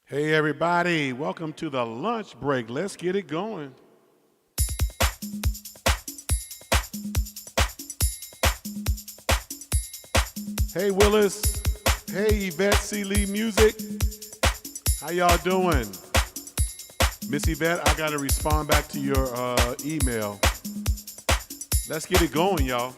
Hey everybody, welcome to the lunch break. Let's get it going. Hey Willis, hey Yvette C. Lee Music, how y'all doing? Miss Yvette, I gotta respond back to your email. Let's get it going, y'all.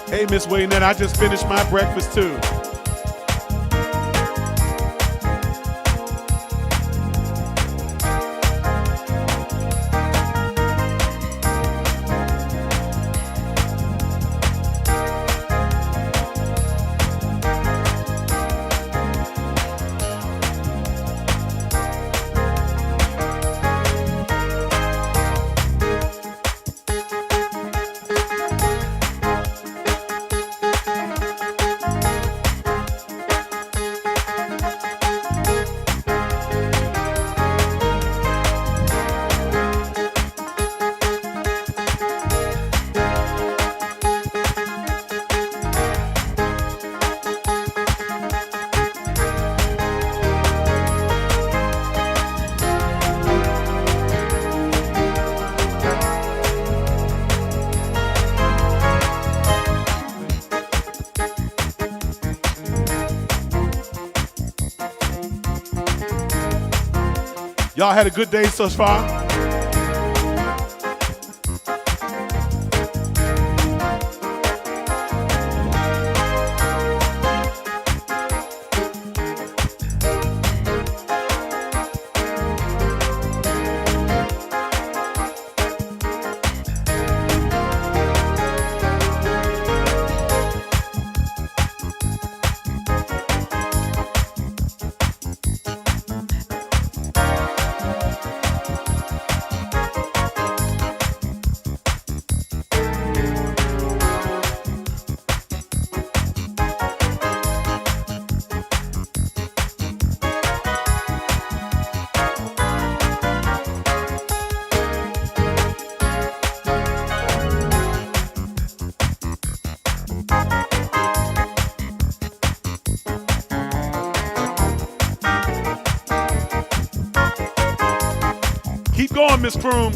Hey, Miss Waynette, I just finished my breakfast too. Y'all had a good day so far? Keep going, Miss Crooms.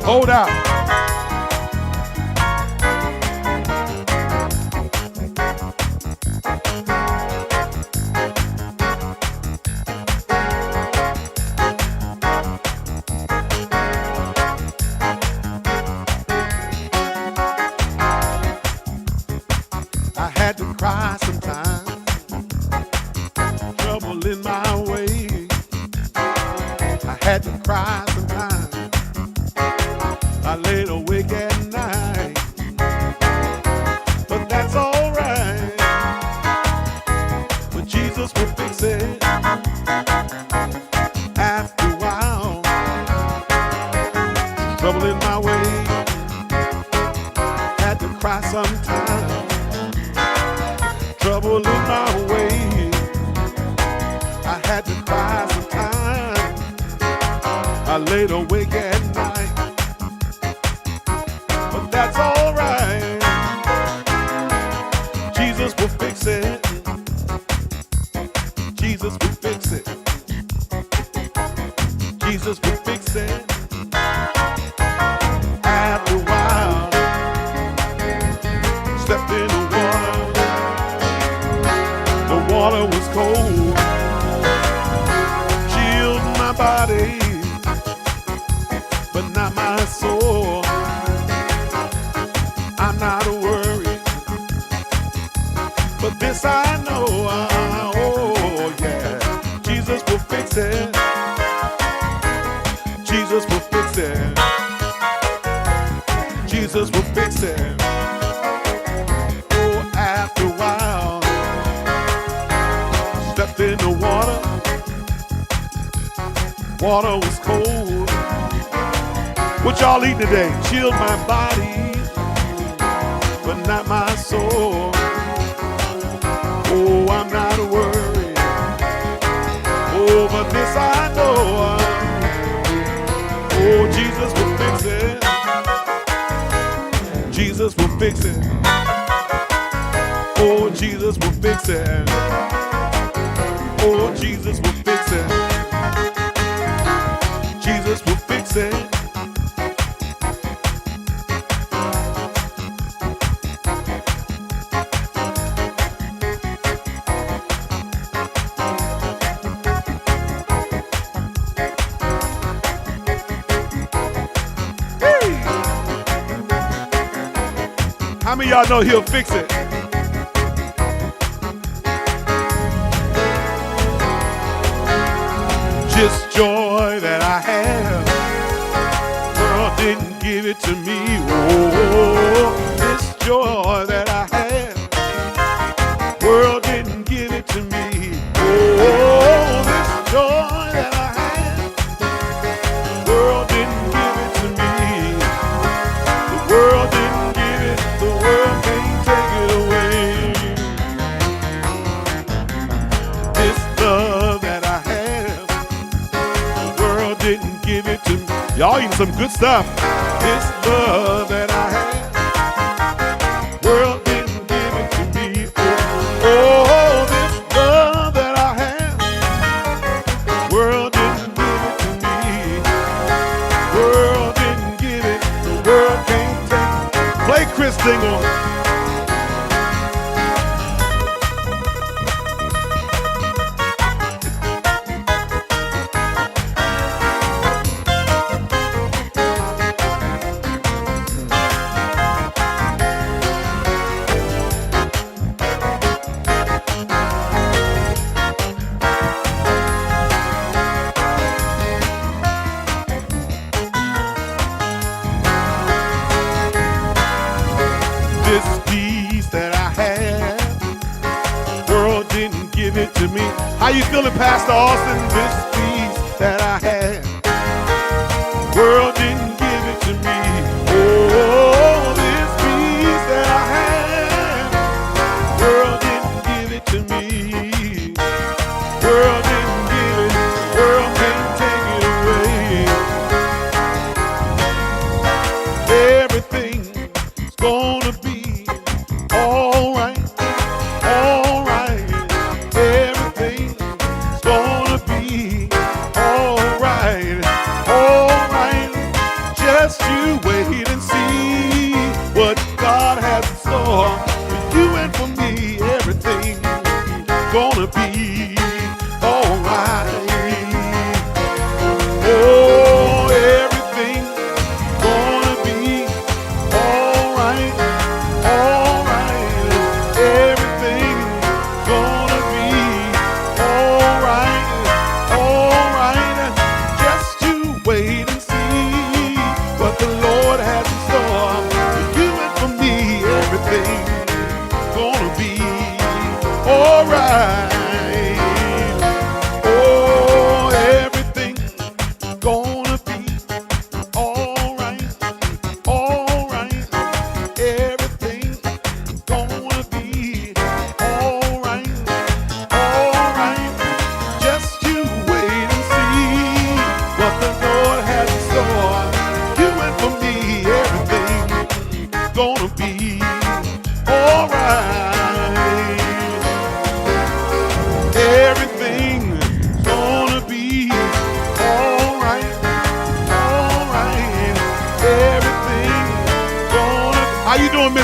Hold out. I had to cry sometimes, trouble in my way. I had to cry sometimes, I laid awake at night, but that's alright, but Jesus will fix it after a while. Trouble in my way, had to cry sometimes. Trouble in my way, I had to cry sometimes, I laid awake at night, but that's alright, Jesus will fix it, Jesus will fix it, Jesus will fix it, after a while, stepped in the water was cold, chilled my body, but not my soul. I'm not worried, but this I know, oh yeah, Jesus will fix it, Jesus will fix it, Jesus will fix it. Oh, after a while, stepped in the water was cold. What y'all eating today? Chilled my body, but not my soul. Oh, I'm not worried. Oh, but this I know. Oh, Jesus will fix it. Jesus will fix it. Oh, Jesus will fix it. Oh, Jesus will fix it. Jesus will fix it. Hey! How many of y'all know he'll fix it? This joy that I have, world didn't give it to me. Oh, this joy that I have, world didn't give it to me. Oh, this joy that I have, world didn't give it to me. The world didn't give it, the world can't take it away. This love that I have, didn't give it to me. Y'all eating some good stuff. This love that I have, world didn't give it to me. Oh, this love that I have, world didn't give it to me. World didn't give it, the world can't take it. Play Chris Dingle. This peace that I have, world didn't give it to me. How you feeling, Pastor Austin? This peace that I have, world didn't give it to me. Oh, this peace that I have, world didn't give it to me. World didn't give it, world can't take it away. Everything's gonna be all right. Everything's gonna be all right.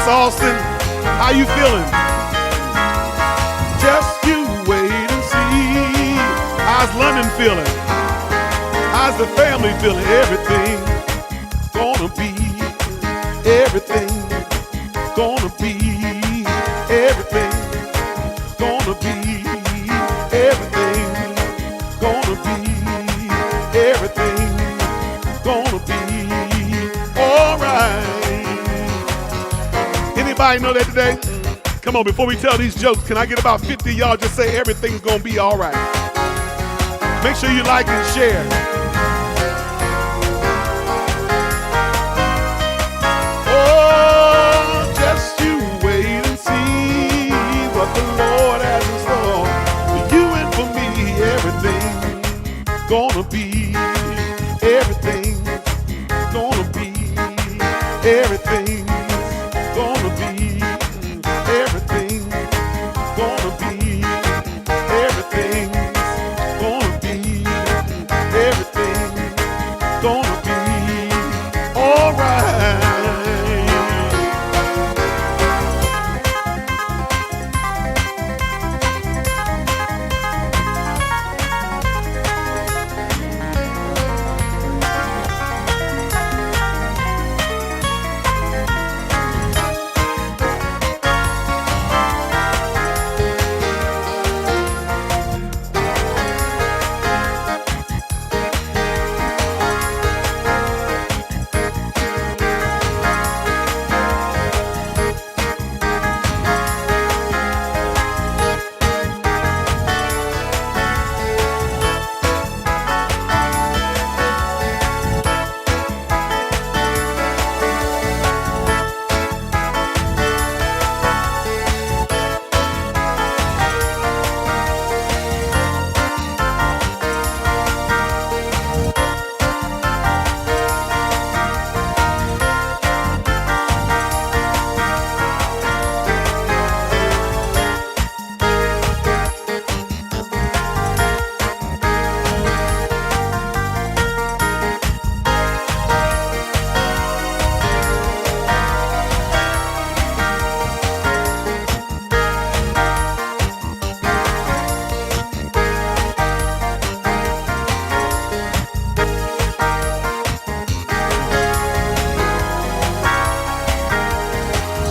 Miss Austin, how you feeling? Just you wait and see. How's London feeling? How's the family feeling? Everything gonna be, everything gonna be, everything gonna be, everything gonna be, everything gonna be alright. Anybody know that today? Come on, before we tell these jokes, can I get about 50 of y'all just say everything's gonna be alright? Make sure you like and share. Oh, just you wait and see what the Lord has in store for you and for me. Everything gonna be, everything gonna be, everything gonna be, everything gonna be, everything gonna be, everything gonna be alright.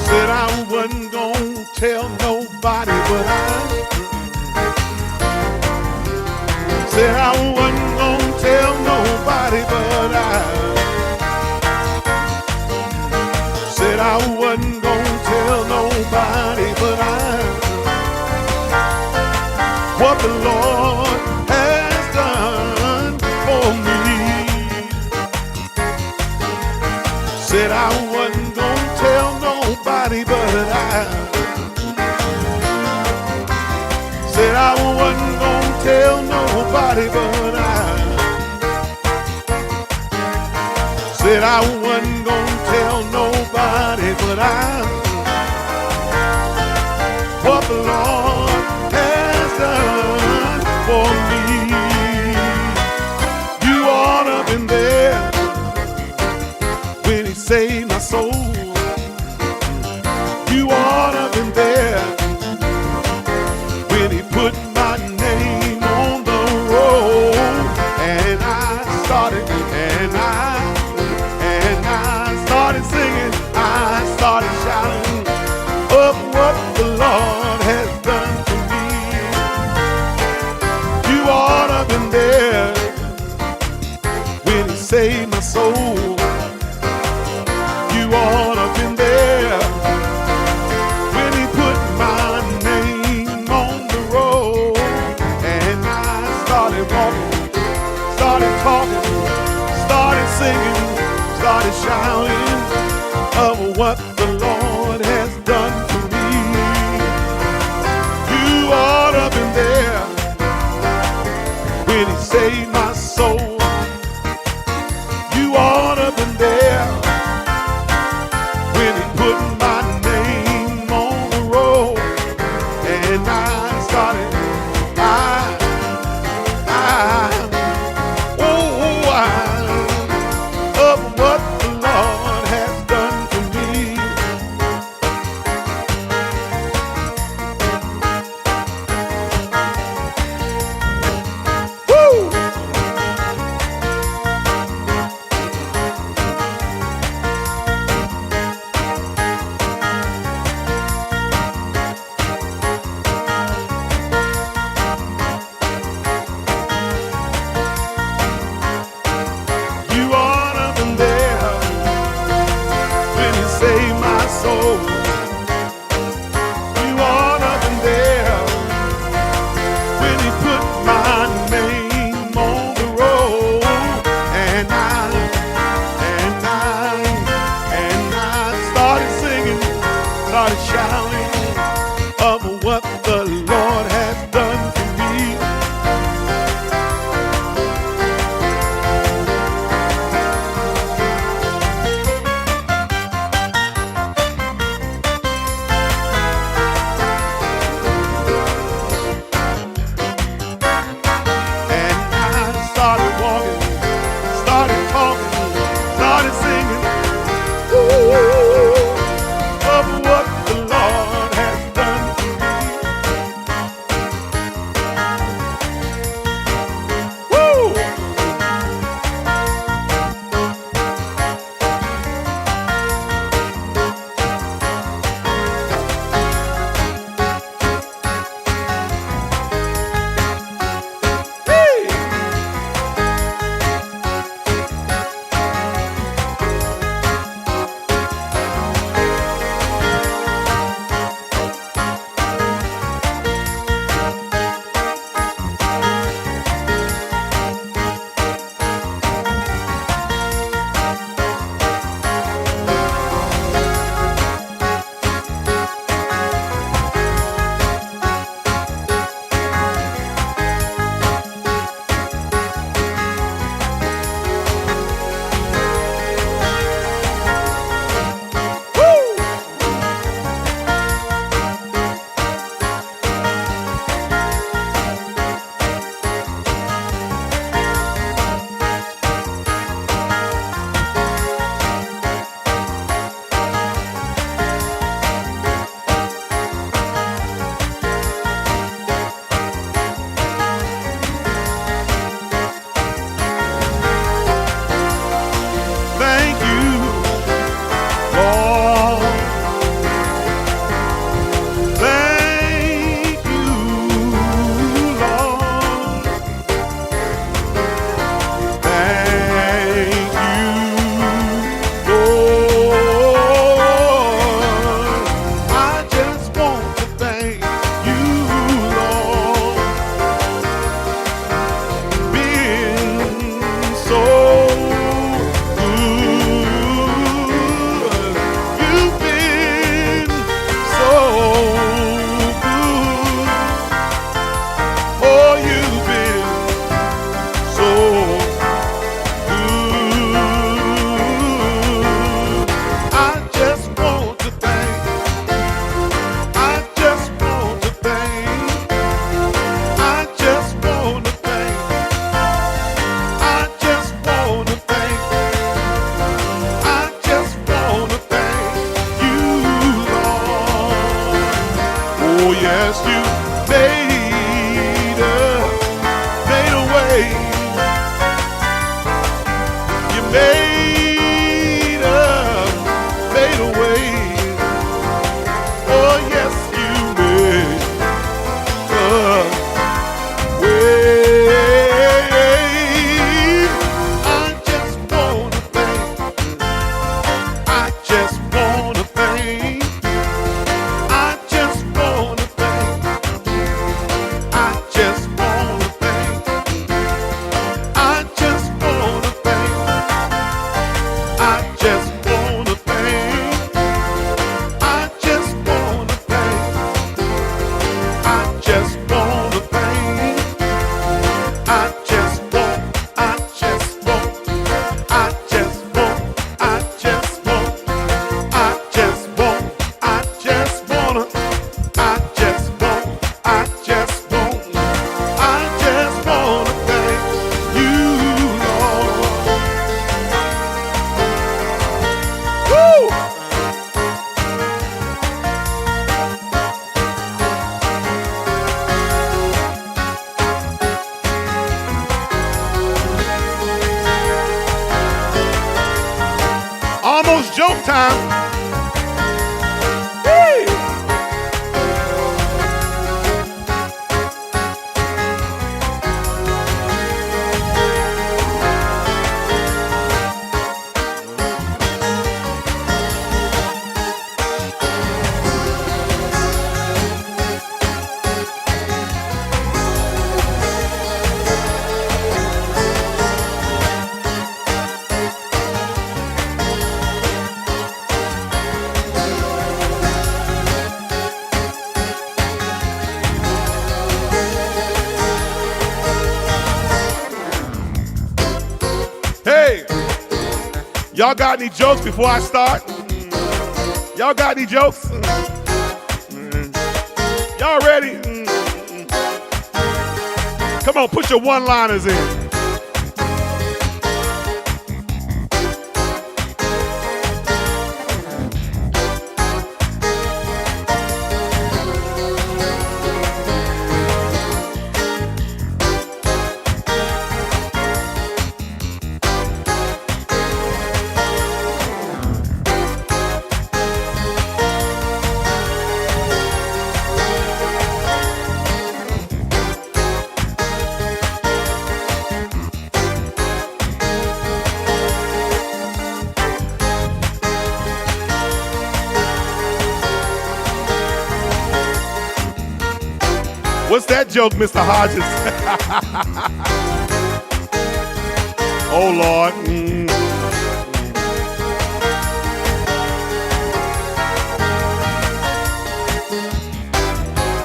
Said I wasn't gonna tell nobody, but I said I wasn't gonna tell nobody, but I said I wasn't gonna tell nobody, but what the Lord has done for me. Said I wasn't gonna tell nobody, but said I wasn't gonna tell nobody, but said I wasn't gonna tell nobody, but what the Lord has done for me. You ought to have been there when He saved my soul. You ought to have been there when He put my name on the roll, and I started singing, I started shouting of what the Lord has done for me. You ought to have been there when He saved my soul. You ought to have been there when He put my name on the roll, and I started walking, started talking, started singing, started shouting of what the Lord has done for me. You ought to have been there when He saved my soul. You ought to have been there when He put my name on the roll, and I started, of what the Lord has done for me. fade away. Oh yes, you made a way. I just wanna thank. I just wanna thank. I just wanna thank. I just wanna thank. I just wanna thank. I just wanna thank. I just wanna thank. I just wanna thank. I just want. I just want. I just want. I just want. I just want. I just wanna. I just want. I just want. I just wanna thank you, Lord. Woo! Almost joke time. Hey! Hey, y'all got any jokes before I start? Y'all got any jokes? Y'all ready? Come on, put your one-liners in. What's that joke, Mr. Hodges? Oh, Lord.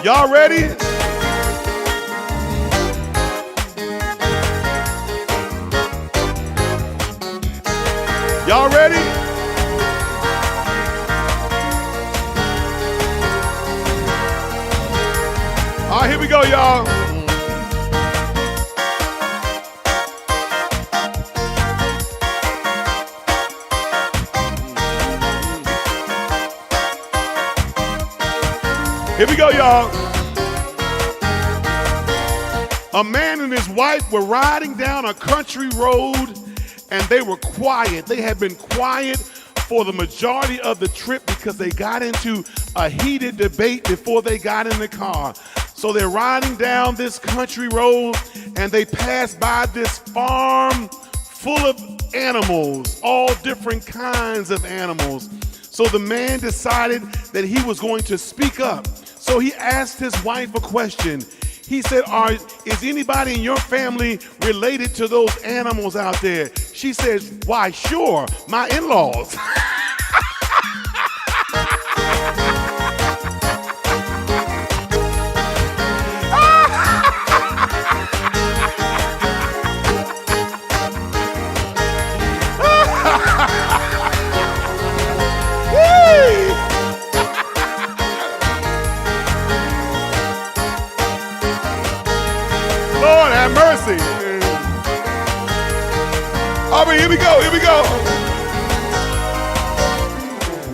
Y'all ready? Y'all ready? All right, here we go, y'all. Here we go, y'all. A man and his wife were riding down a country road and they were quiet. They had been quiet for the majority of the trip because they got into a heated debate before they got in the car. So they're riding down this country road and they pass by this farm full of animals, all different kinds of animals. So the man decided that he was going to speak up. So he asked his wife a question. He said, is anybody in your family related to those animals out there? She says, why, sure, my in-laws. Lord have mercy. All right, here we go, here we go.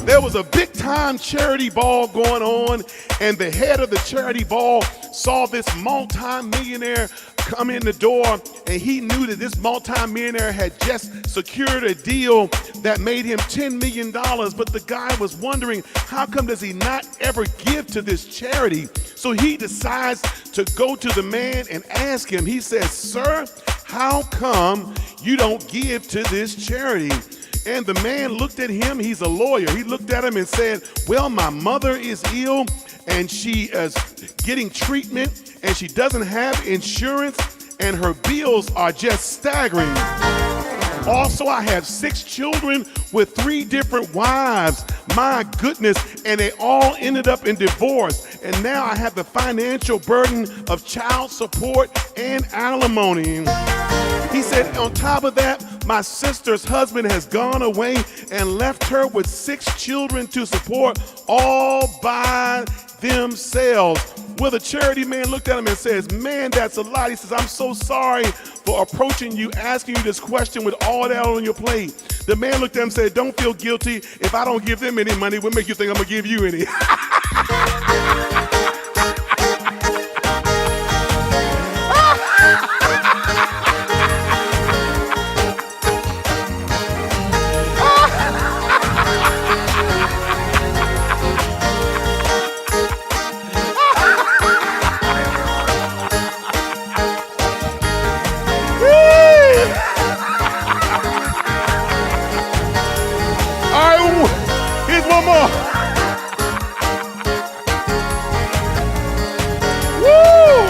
There was a big time charity ball going on, and the head of the charity ball saw this multi-millionaire come in the door, and he knew that this multi-millionaire had just secured a deal that made him $10 million, but the guy was wondering, how come does he not ever give to this charity? So he decides to go to the man and ask him. He says, "Sir, how come you don't give to this charity?" And the man looked at him. He's a lawyer. He looked at him and said, "Well, my mother is ill and she is getting treatment and she doesn't have insurance and her bills are just staggering. Also, I have 6 children with 3 different wives. My goodness, and they all ended up in divorce. And now I have the financial burden of child support and alimony." He said, "On top of that, my sister's husband has gone away and left her with 6 children to support all by themselves." Well, the charity man looked at him and says, "Man, that's a lot." He says, "I'm so sorry for approaching you, asking you this question with all that on your plate." The man looked at him and said, "Don't feel guilty. If I don't give them any money, what make you think I'm gonna give you any?" Here's one more. Woo!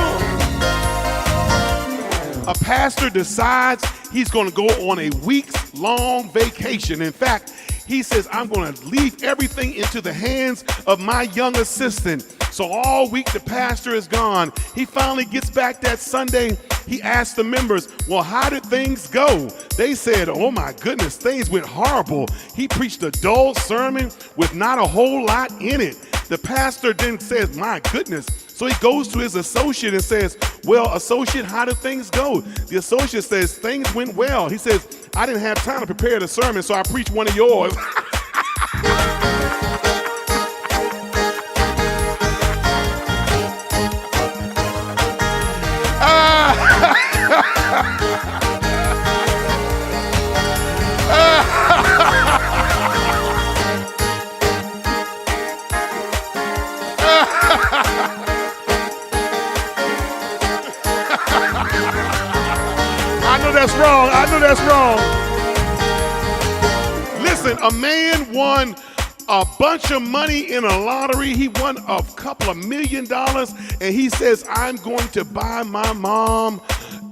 A pastor decides he's going to go on a weeks-long vacation. In fact, he says, "I'm going to leave everything into the hands of my young assistant." So all week the pastor is gone. He finally gets back that Sunday. He asked the members, "Well, how did things go?" They said, "Oh my goodness, things went horrible. He preached a dull sermon with not a whole lot in it." The pastor then says, "My goodness." So he goes to his associate and says, "Well, associate, how did things go?" The associate says, "Things went well." He says, "I didn't have time to prepare the sermon, so I preached one of yours." I know that's wrong. I know that's wrong. Listen, a man won a bunch of money in a lottery. He won a couple of $1 million, and he says, "I'm going to buy my mom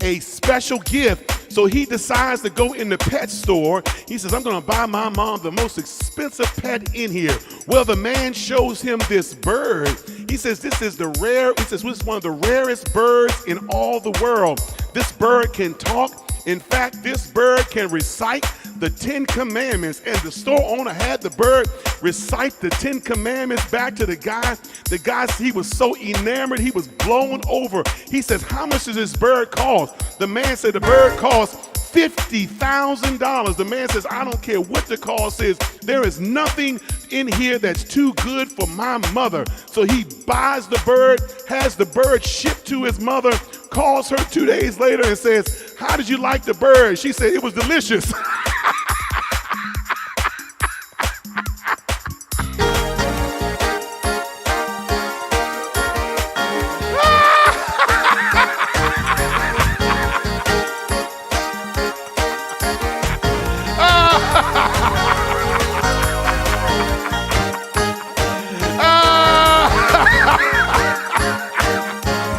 a special gift." So he decides to go in the pet store. He says, "I'm going to buy my mom the most expensive pet in here." Well, the man shows him this bird. He says, "This is the rare," he says, "this is one of the rarest birds in all the world. This bird can talk. In fact, this bird can recite the 10 Commandments." And the store owner had the bird recite the 10 Commandments back to the guy. The guy, he was so enamored, he was blown over. He says, "How much does this bird cost?" The man said, "The bird costs $50,000. The man says, "I don't care what the cost is. There is nothing in here that's too good for my mother." So he buys the bird, has the bird shipped to his mother, calls her 2 days later and says, "How did you like the bird?" She said, "It was delicious."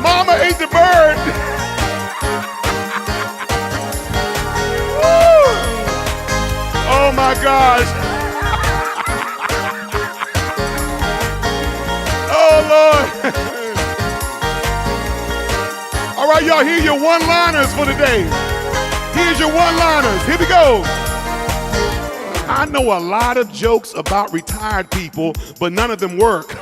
Mama ate the bird. Oh my gosh. Oh Lord. All right, y'all, here are your one-liners for today. Here's your one-liners. Here we go. I know a lot of jokes about retired people, but none of them work.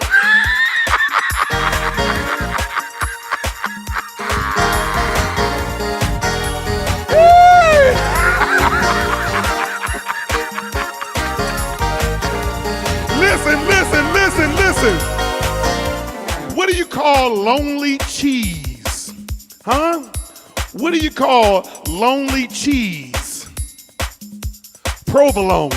Listen. What do you call lonely cheese? Huh? What do you call lonely cheese? Provolone.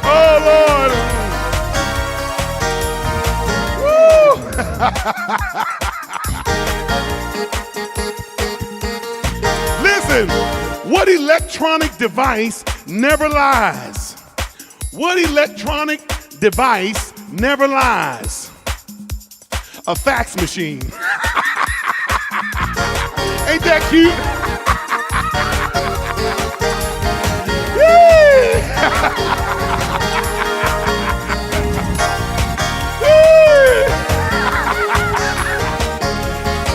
Oh, Lord. Listen, what electronic device never lies? What electronic device never lies? A fax machine. Ain't that cute?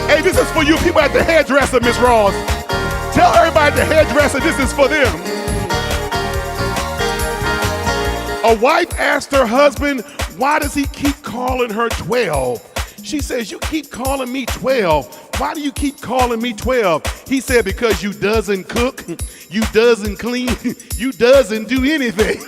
Hey, this is for you people at the hairdresser, Miss Ross. Tell everybody at the hairdresser this is for them. A wife asked her husband, why does he keep calling her 12? She says, you keep calling me 12. Why do you keep calling me 12? He said, because you doesn't cook, you doesn't clean, you doesn't do anything.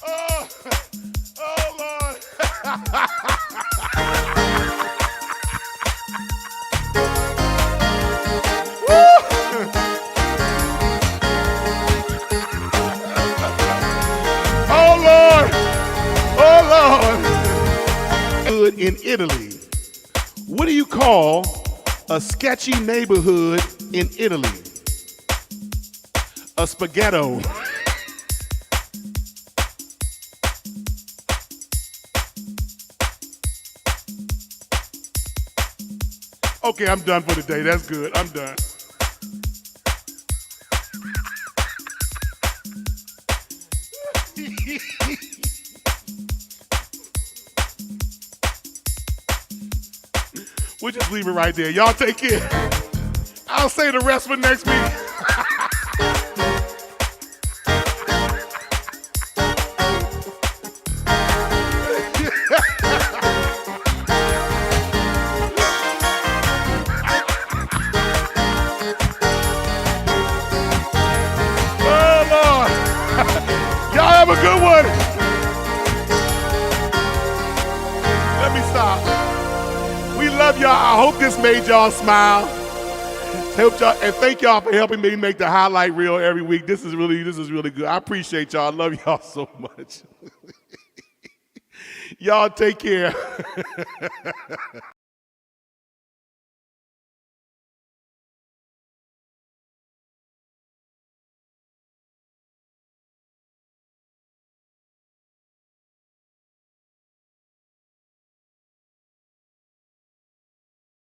Oh, Lord. Oh, Lord. Oh, Lord. In Italy, what do you call a sketchy neighborhood in Italy? A spaghetto. Okay, I'm done for the day. That's good. I'm done. We'll just leave it right there. Y'all take care. I'll say the rest for next week. Oh, Lord. Y'all have a good one. Let me stop. We love y'all. I hope this made y'all smile. Help y'all, and thank y'all for helping me make the highlight reel every week. This is really good. I appreciate y'all. I love y'all so much. Y'all take care.